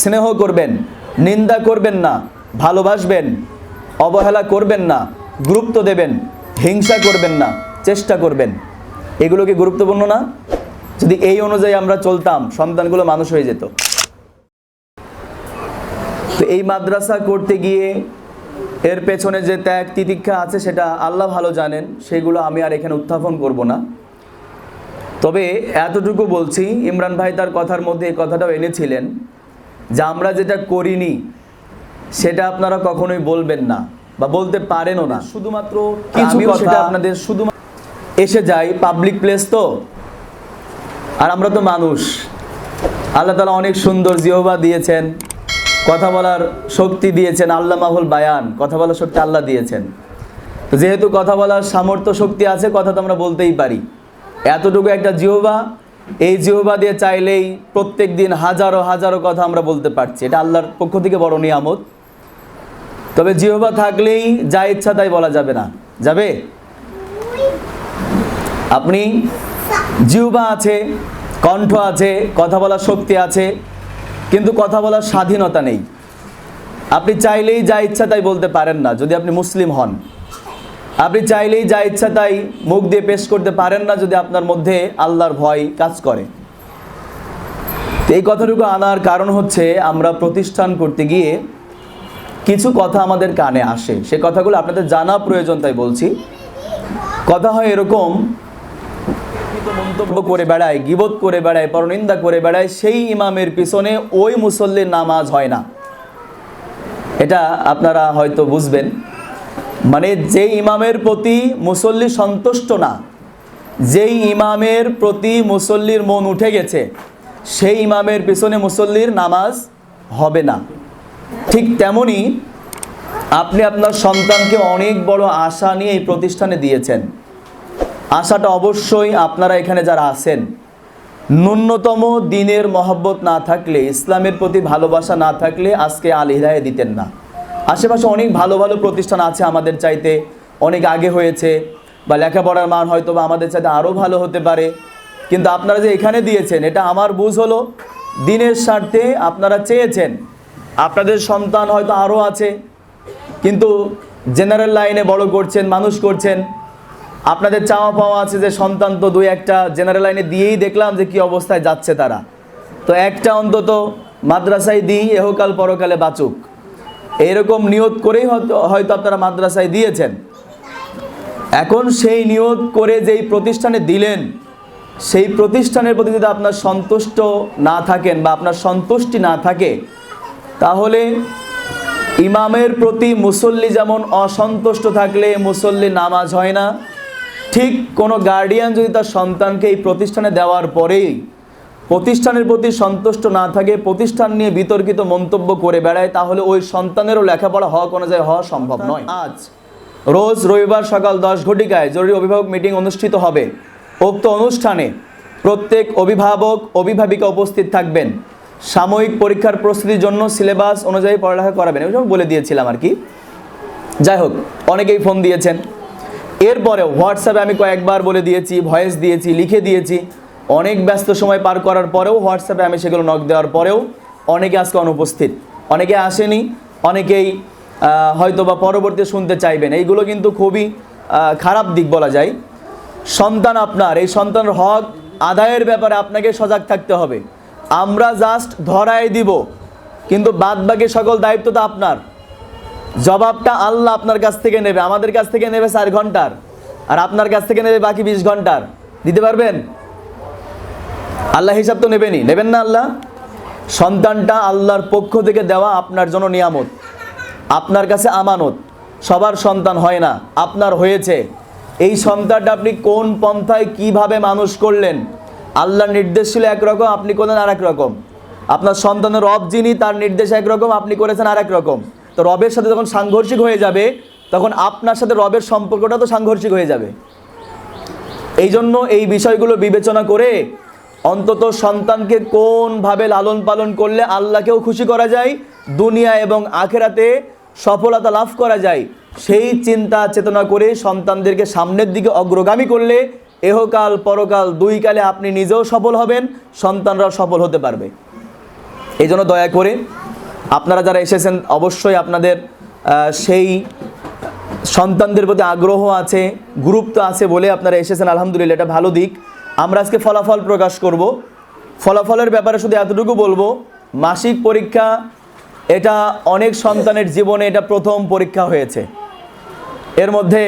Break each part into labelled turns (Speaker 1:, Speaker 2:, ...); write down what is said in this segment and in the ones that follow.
Speaker 1: স্নেহ করবেন, নিন্দা করবেন না, ভালোবাসবেন, অবহেলা করবেন না, গুরুত্ব দেবেন, হিংসা করবেন না, চেষ্টা করবেন। এগুলো কি গুরুত্বপূর্ণ না? যদি এই অনুযায়ী আমরা চলতাম, সন্তানগুলো মানুষ হয়ে যেত। তো এই মাদ্রাসা করতে গিয়ে এর পেছনে যে ত্যাগ তিতিক্ষা আছে সেটা আল্লাহ ভালো জানেন, সেগুলো আমি আর এখানে উত্থাপন করব না। তবে এতটুকু বলছি, ইমরান ভাই তার কথার মধ্যে এই কথাটাও এনেছিলেন যে আমরা যেটা করিনি সেটা আপনারা কখনোই বলবেন না বা বলতে পারেনও না। শুধুমাত্র কিছু কথা আপনাদের শুধুমাত্র এসে যায়, পাবলিক প্লেস তো, আর আমরা তো মানুষ। আল্লাহ তাআলা অনেক সুন্দর জিহ্বা দিয়েছেন, কথা বলার শক্তি দিয়েছেন, আল্লামাহুল বায়ান, কথা বলার শক্তি আল্লাহ দিয়েছেন। তো যেহেতু কথা বলার সামর্থ্য শক্তি আছে, কথা তো আমরা বলতেই পারি। এতটুকু একটা জিহ্বা, এই জিহ্বা দিয়ে চাইলেই প্রত্যেক দিন হাজারো হাজারো কথা আমরা বলতে পারছি। এটা আল্লাহর পক্ষ থেকে বড় নিয়ামত। তবে জিহ্বা থাকলেই যা ইচ্ছা তাই বলা যাবে না, যাবে? আপনি জিহ্বা আছে, কণ্ঠ আছে, কথা বলার শক্তি আছে, কিন্তু কথা বলার স্বাধীনতা নেই। আপনি চাইলেই যা ইচ্ছা তাই বলতে পারেন না যদি আপনি মুসলিম হন। আপনি চাইলেই যা ইচ্ছা তাই মুখ দিয়ে পেশ করতে পারেন না যদি আপনার মধ্যে আল্লাহর ভয় কাজ করে। এই কথাটুকু আনার কারণ হচ্ছে আমরা প্রতিষ্ঠান করতে গিয়ে কিছু কথা আমাদের কানে আসে, সে কথাগুলো আপনাদের জানা প্রয়োজন, তাই বলছি। কথা হয় এরকম, মন্তব্য করে বেড়ায়, গীবত করে বেড়ায়, পরনিন্দা করে বেড়ায়, সেই ইমামের পিছনে ওই মুসল্লির নামাজ হয় না। এটা আপনারা হয়তো বুঝবেন। মানে যেই ইমামের প্রতি মুসল্লি সন্তুষ্ট না, যেই ইমামের প্রতি মুসল্লির মন উঠে গেছে, সেই ইমামের পিছনে মুসল্লির নামাজ হবে না। ঠিক তেমনি আপনি আপনার সন্তানকে অনেক বড় আশা নিয়ে এই প্রতিষ্ঠানে দিয়েছেন। আশাটা অবশ্যই আপনারা এখানে যারা আছেন, ন্যূনতম দ্বীনের মহব্বত না থাকলে, ইসলামের প্রতি ভালোবাসা না থাকলে আজকে আল হিদায়াহ দিতেন না। আশেপাশে অনেক ভালো ভালো প্রতিষ্ঠান আছে, আমাদের চাইতে অনেক আগে হয়েছে, বা লেখাপড়ার মান হয়তো বা আমাদের চাইতে আরও ভালো হতে পারে। কিন্তু আপনারা যে এখানে দিয়েছেন, এটা আমার বুঝ হলো দ্বীনের স্বার্থে আপনারা চেয়েছেন। আপনাদের সন্তান হয়তো আরও আছে, কিন্তু জেনারেল লাইনে বড় করছেন, মানুষ করছেন। আপনাদের চাওয়া পাওয়া আছে যে সন্তান তো দুই একটা জেনারেল লাইনে দিয়েই দেখলাম যে কি অবস্থায় যাচ্ছে তারা, তো একটা অন্তত মাদ্রাসায় দিই, এহকাল পরকালে বাঁচুক, এরকম নিয়ত করেই হয়তো আপনারা মাদ্রাসায় দিয়েছেন। এখন সেই নিয়ত করে যেই প্রতিষ্ঠানে দিলেন, সেই প্রতিষ্ঠানের প্রতি যদি আপনার সন্তুষ্ট না থাকেন বা আপনার সন্তুষ্টি না থাকে, তাহলে ইমামের প্রতি মুসল্লি যেমন অসন্তুষ্ট থাকলে মুসল্লি নামাজ হয় না, ঠিক কোনো গার্ডিয়ান যদি তার সন্তানকে এই প্রতিষ্ঠানে দেওয়ার পরেই প্রতিষ্ঠানের প্রতি সন্তুষ্ট না থাকে, প্রতিষ্ঠান নিয়ে বিতর্কিত মন্তব্য করে বেড়ায়, তাহলে ওই সন্তানেরও লেখাপড়া হওয়া কোনো জায়গায় হওয়া সম্ভব নয়। আজ রোজ রবিবার সকাল 10 ঘটিকায় জরুরি অভিভাবক মিটিং অনুষ্ঠিত হবে। উক্ত অনুষ্ঠানে প্রত্যেক অভিভাবক অভিভাবিকা উপস্থিত থাকবেন। সাময়িক পরীক্ষার প্রস্তুতির জন্য সিলেবাস অনুযায়ী পড়ালেখা করাবেন, এসব বলে দিয়েছিলাম আর কি। যাই হোক, অনেকেই ফোন দিয়েছেন। এরপরেও হোয়াটসঅ্যাপে আমি কয়েকবার বলে দিয়েছি, ভয়েস দিয়েছি, লিখে দিয়েছি। অনেক ব্যস্ত সময় পার করার পরেও হোয়াটসঅ্যাপে আমি সেগুলো নক দেওয়ার পরেও অনেকে আজকে অনুপস্থিত, অনেকে আসেনি, অনেকেই হয়তো বা পরবর্তী শুনতে চাইবেন। এইগুলো কিন্তু খুবই খারাপ দিক বলা যায়। সন্তান আপনার, এই সন্তানের হক আদায়ের ব্যাপারে আপনাকে সজাগ থাকতে হবে। আমরা জাস্ট ধরায় দিব, কিন্তু বাদবাকি সকল দায়িত্ব তো আপনার। জবাবটা আল্লাহ আপনার কাছ থেকে নেবে, আমাদের কাছ থেকে নেবে 4 ঘন্টার, আর আপনার কাছ থেকে নেবে বাকি 20 ঘন্টার। দিতে পারবেন? আল্লাহ হিসাব তো নেবেনই, নেবেন না আল্লাহ? সন্তানটা আল্লাহর পক্ষ থেকে দেওয়া আপনার জন্য নিয়ামত, আপনার কাছে আমানত। সবার সন্তান হয় না, আপনার হয়েছে। এই সন্তানটা আপনি কোন পন্থায় কিভাবে মানুষ করলেন, আল্লাহর নির্দেশ ছিল একরকম, আপনি করলেন আর এক রকম। আপনার সন্তানের রব যিনি, তার নির্দেশ একরকম, আপনি করেছেন আর এক রকম। তো রবের সাথে যখন সাংঘর্ষিক হয়ে যাবে, তখন আপনার সাথে রবের সম্পর্কটা তো সাংঘর্ষিক হয়ে যাবে। এই জন্য এই বিষয়গুলো বিবেচনা করে অন্তত সন্তানকে কোনভাবে লালন পালন করলে আল্লাহকেও খুশি করা যায়, দুনিয়া এবং আখেরাতে সফলতা লাভ করা যায়, সেই চিন্তা চেতনা করে সন্তানদেরকে সামনের দিকে অগ্রগামী করলে এহকাল পরকাল দুই কালে আপনি নিজেও সফল হবেন, সন্তানরাও সফল হতে পারবে। এই জন্য দয়া করে আপনারা যারা এসেছেন অবশ্যই আপনাদের সেই সন্তানদের প্রতি আগ্রহ আছে, গুরুত্ব আছে বলে আপনারা এসেছেন, আলহামদুলিল্লাহ, এটা ভালো দিক। আমরা আজকে ফলাফল প্রকাশ করব। ফলাফলের ব্যাপারে শুধু এতটুকু বলবো, মাসিক পরীক্ষা এটা অনেক সন্তানের জীবনে এটা প্রথম পরীক্ষা হয়েছে। এর মধ্যে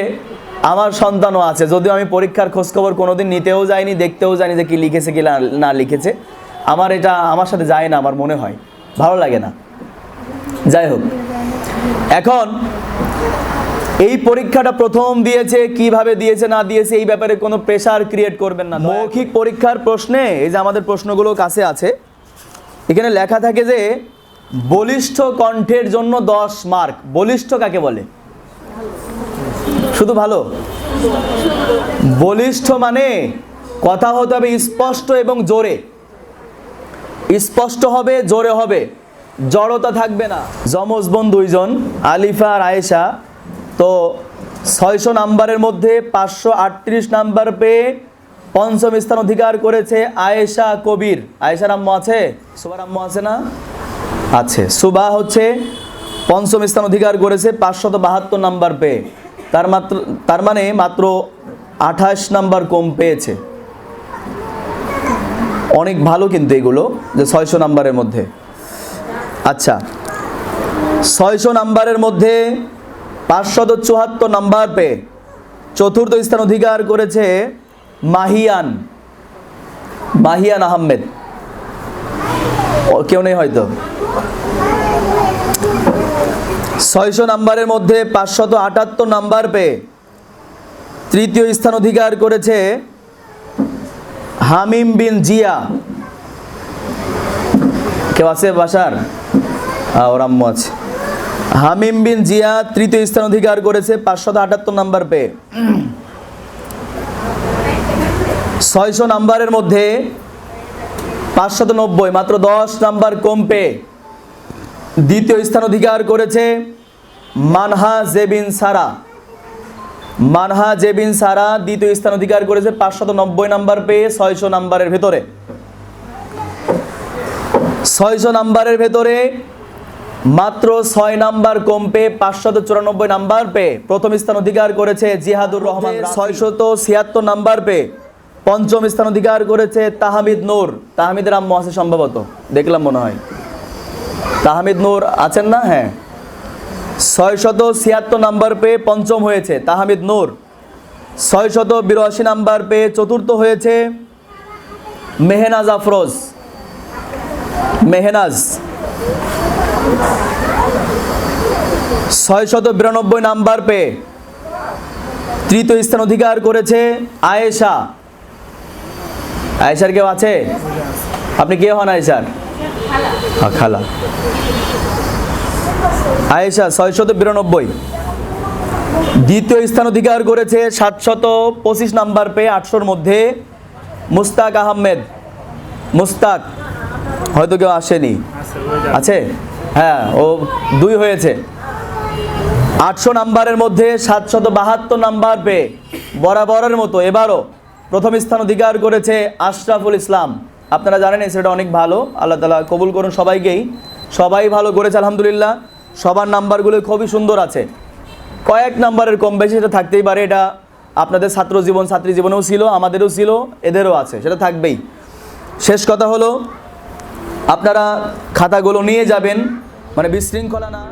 Speaker 1: আমার সন্তানও আছে, যদিও আমি পরীক্ষার খোঁজখবর কোনোদিন নিতেও যাইনি, দেখতেও যাইনি যে কী লিখেছে কি না লিখেছে। এটা আমার সাথে যায় না, আমার মনে হয় ভালো লাগে না। যাই হোক, এখন এই পরীক্ষাটা প্রথম দিয়েছে, কিভাবে দিয়েছে না দিয়েছে এই ব্যাপারে কোনো প্রেশার ক্রিয়েট করবেন না। মৌখিক পরীক্ষার প্রশ্নে এই যে আমাদের প্রশ্নগুলো কাছে আছে, এখানে লেখা থাকে যে বলিষ্ঠ কণ্ঠের জন্য 10 মার্ক। বলিষ্ঠ কাকে বলে? শুধু ভালো? বলিষ্ঠ মানে কথা হতে হবে স্পষ্ট এবং জোরে, স্পষ্ট হবে, জোরে হবে, জড়তা থাকবে না। যমজ বোন 2 জন, আলিফা আর আয়েশা। তো 600 নাম্বারের মধ্যে 538 নাম্বার পেয়ে পঞ্চম স্থান অধিকার করেছে আয়েশা কবির। আয়েশার আম্মু আছে? সুবার আম্মু আছে না? আছে। সুবা হচ্ছে পঞ্চম স্থান অধিকার করেছে 572 নাম্বার পেয়ে। তার মানে মাত্র 28 নাম্বার কম পেয়েছে। অনেক ভালো কিন্তু এগুলো, যে 600 নাম্বারের মধ্যে। আচ্ছা, 600 নাম্বারের মধ্যে 574 নাম্বার পেয়ে চতুর্থ স্থান অধিকার করেছে মাহিয়ান আহমেদ। কেউ নেই হয়তো। 600 নাম্বারের মধ্যে 578 নাম্বার পেয়ে তৃতীয় স্থান অধিকার করেছে হামিম বিন জিয়া। কেউ আছে বাসার? ওর আম্মু আছে। হামিম বিন জিয়া তৃতীয় স্থান অধিকার করেছে 578 নাম্বার পেয়ে। 600 নাম্বারের মধ্যে 590, মাত্র 10 নাম্বার কম পেয়ে দ্বিতীয় স্থান অধিকার করেছে মানহা জেবিন সারা দ্বিতীয় স্থান অধিকার করেছে 590 নাম্বার পেয়ে 600 নাম্বারের ভেতরে। 600 নাম্বারের ভেতরে মাত্র 6 নাম্বার কম পেয়ে 594 নাম্বার পেয়ে প্রথম স্থান অধিকার করেছে জিহাদুর রহমান। 676 নাম্বার পেয়ে পঞ্চম স্থান অধিকার করেছে তাহমিদ নূর। তাহমিদের আম্মু আছে সম্ভবত, দেখলাম মনে হয়। তাহমিদ নূর আছেন না? হ্যাঁ। 676 নাম্বার পেয়ে পঞ্চম হয়েছে তাহমিদ নূর। 682 নাম্বার পেয়ে চতুর্থ হয়েছে মেহনাজ আফরোজ। 692 নাম্বার পেয়ে তৃতীয় স্থান অধিকার করেছে আয়েশার কেউ আছে? আপনি কে হন আয়েশার? খালা। আয়েশা 692। দ্বিতীয় স্থান অধিকার করেছে 725 নাম্বার পেয়ে 800-র মধ্যে মুস্তাক আহমেদ। মুস্তাক হয়তো কেউ আসেনি, আছে? হ্যাঁ, ও 2 হয়েছে। 800 নাম্বারের মধ্যে 772 নাম্বার পেয়ে বরাবরের মতো এবারও প্রথম স্থান অধিকার করেছে আশরাফুল ইসলাম। আপনারা জানেন সেটা অনেক ভালো, আল্লাহ তাআলা কবুল করুন সবাইকেই। সবাই ভালো করেছে আলহামদুলিল্লাহ। সবার নাম্বারগুলো খুবই সুন্দর আছে। কয়েক নাম্বারের কম বেশি সেটা থাকতেই পারে, এটা আপনাদের ছাত্রী জীবনেও ছিল, আমাদেরও ছিল, এদেরও আছে, সেটা থাকবেই। শেষ কথা হলো আপনারা খাতাগুলো নিয়ে যাবেন, মানে বিশৃঙ্খলা না।